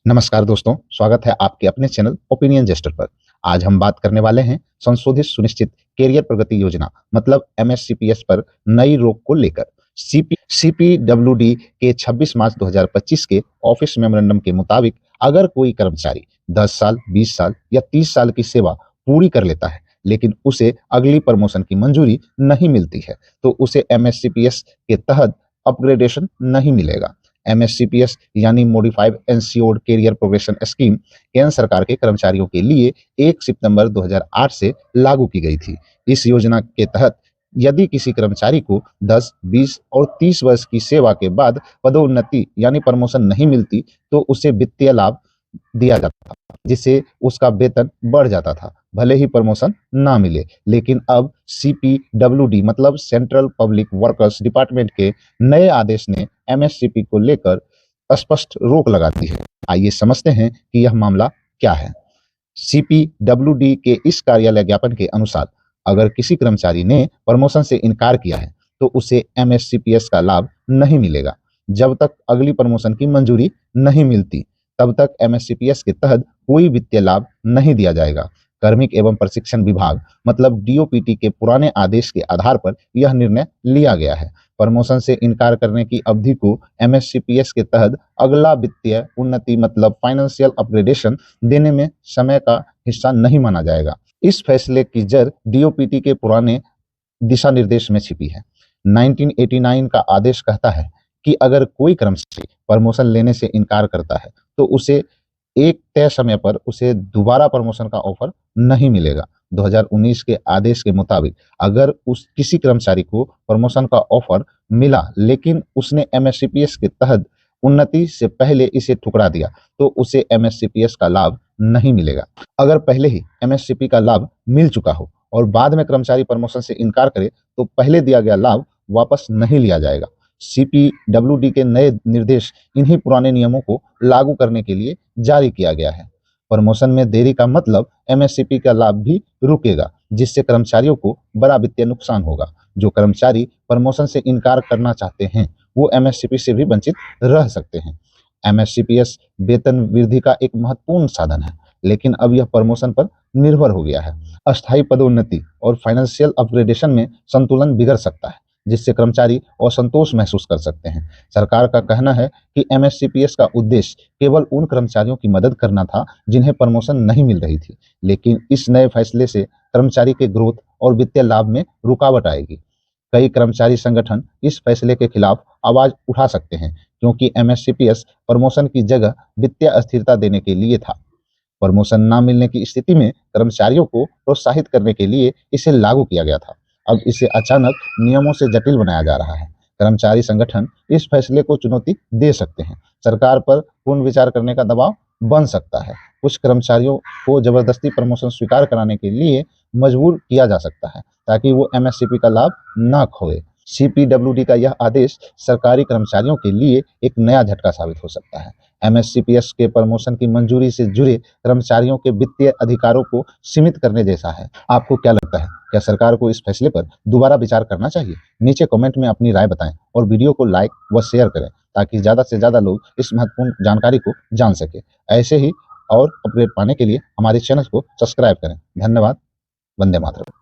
नमस्कार दोस्तों, स्वागत है आपके अपने चैनल ओपिनियन जेस्टर पर। आज हम बात करने वाले हैं संशोधित सुनिश्चित कैरियर प्रगति योजना मतलब एमएससीपीएस पर नई रोक को लेकर। सीपीडब्ल्यूडी के 26 मार्च 2025 के ऑफिस मेमोरेंडम के मुताबिक अगर कोई कर्मचारी 10 साल, 20 साल या 30 साल की सेवा पूरी कर लेता है लेकिन उसे अगली प्रमोशन की मंजूरी नहीं मिलती है तो उसे एमएससीपीएस के तहत अपग्रेडेशन नहीं मिलेगा। एमएससीपीएस यानी modified assured career progression scheme केंद्र सरकार के कर्मचारियों के लिए 1 सितंबर 2008 से लागू की गई थी। इस योजना के तहत यदि किसी कर्मचारी को 10, 20 और 30 वर्ष की सेवा के बाद पदोन्नति यानी प्रमोशन नहीं मिलती तो उसे वित्तीय लाभ दिया जाता था, जिससे उसका वेतन बढ़ जाता था भले ही प्रमोशन ना मिले। लेकिन अब सीपीडब्ल्यूडी मतलब सेंट्रल पब्लिक वर्कर्स डिपार्टमेंट के नए आदेश ने एमएससीपी को लेकर स्पष्ट रोक लगा दी है। आइए समझते हैं कि यह मामला क्या है। सीपीडब्ल्यूडी के इस कार्यालय ज्ञापन के अनुसार अगर किसी कर्मचारी ने प्रमोशन से इनकार किया है तो उसे एमएससीपीएस का लाभ नहीं मिलेगा। जब तक अगली प्रमोशन की मंजूरी नहीं मिलती तब तक एमएससीपीएस के तहत कोई वित्तीय लाभ नहीं दिया जाएगा। कार्मिक एवं प्रशिक्षण विभाग मतलब डीओपीटी के पुराने आदेश के आधार पर यह निर्णय लिया गया है। प्रमोशन से इनकार करने की अवधि को एमएससीपीएस के तहत अगला वित्तीय उन्नति मतलब फाइनेंशियल अपग्रेडेशन देने में समय का हिस्सा नहीं माना जाएगा। इस फैसले की जड़ डीओपीटी के पुराने दिशा निर्देश में छिपी है। 1989 का आदेश कहता है कि अगर कोई कर्मचारी प्रमोशन लेने से इनकार करता है तो उसे एक तय समय पर उसे दोबारा प्रमोशन का ऑफर नहीं मिलेगा। 2019 के आदेश के मुताबिक अगर किसी कर्मचारी को प्रमोशन का ऑफर मिला लेकिन उसने एमएससीपीएस के तहत उन्नति से पहले इसे ठुकरा दिया तो उसे एमएससीपीएस का लाभ नहीं मिलेगा। अगर पहले ही एमएससीपी का लाभ मिल चुका हो और बाद में कर्मचारी प्रमोशन से इनकार करे तो पहले दिया गया लाभ वापस नहीं लिया जाएगा। सीपीडब्ल्यूडी के नए निर्देश इन्हीं पुराने नियमों को लागू करने के लिए जारी किया गया है। प्रमोशन में देरी का मतलब एमएससीपी का लाभ भी रुकेगा, जिससे कर्मचारियों को बड़ा वित्तीय नुकसान होगा। जो कर्मचारी प्रमोशन से इनकार करना चाहते हैं वो एमएससीपी से भी वंचित रह सकते हैं। एमएससीपीएस वेतन वृद्धि का एक महत्वपूर्ण साधन है, लेकिन अब यह प्रमोशन पर निर्भर हो गया है। अस्थायी पदोन्नति और फाइनेंशियल अपग्रेडेशन में संतुलन बिगड़ सकता है, जिससे कर्मचारी असंतोष महसूस कर सकते हैं। सरकार का कहना है कि एमएससीपीएस का उद्देश्य केवल उन कर्मचारियों की मदद करना था जिन्हें प्रमोशन नहीं मिल रही थी, लेकिन इस नए फैसले से कर्मचारी के ग्रोथ और वित्तीय लाभ में रुकावट आएगी। कई कर्मचारी संगठन इस फैसले के खिलाफ आवाज उठा सकते हैं, क्योंकि एमएससीपीएस प्रमोशन की जगह वित्तीय अस्थिरता देने के लिए था। प्रमोशन न मिलने की स्थिति में कर्मचारियों को प्रोत्साहित करने के लिए इसे लागू किया गया था। अब इसे अचानक नियमों से जटिल बनाया जा रहा है। कर्मचारी संगठन इस फैसले को चुनौती दे सकते हैं। सरकार पर पुनर्विचार करने का दबाव बन सकता है। कुछ कर्मचारियों को जबरदस्ती प्रमोशन स्वीकार कराने के लिए मजबूर किया जा सकता है ताकि वो एमएससीपी का लाभ ना खोए। सीपीडब्ल्यूडी का यह आदेश सरकारी कर्मचारियों के लिए एक नया झटका साबित हो सकता है। एमएससीपीएस के प्रमोशन की मंजूरी से जुड़े कर्मचारियों के वित्तीय अधिकारों को सीमित करने जैसा है। आपको क्या लगता है? क्या सरकार को इस फैसले पर दोबारा विचार करना चाहिए? नीचे कमेंट में अपनी राय बताएं और वीडियो को लाइक व शेयर करें ताकि ज़्यादा से ज़्यादा लोग इस महत्वपूर्ण जानकारी को जान सके। ऐसे ही और अपडेट पाने के लिए हमारे चैनल को सब्सक्राइब करें। धन्यवाद। वंदे मातरम।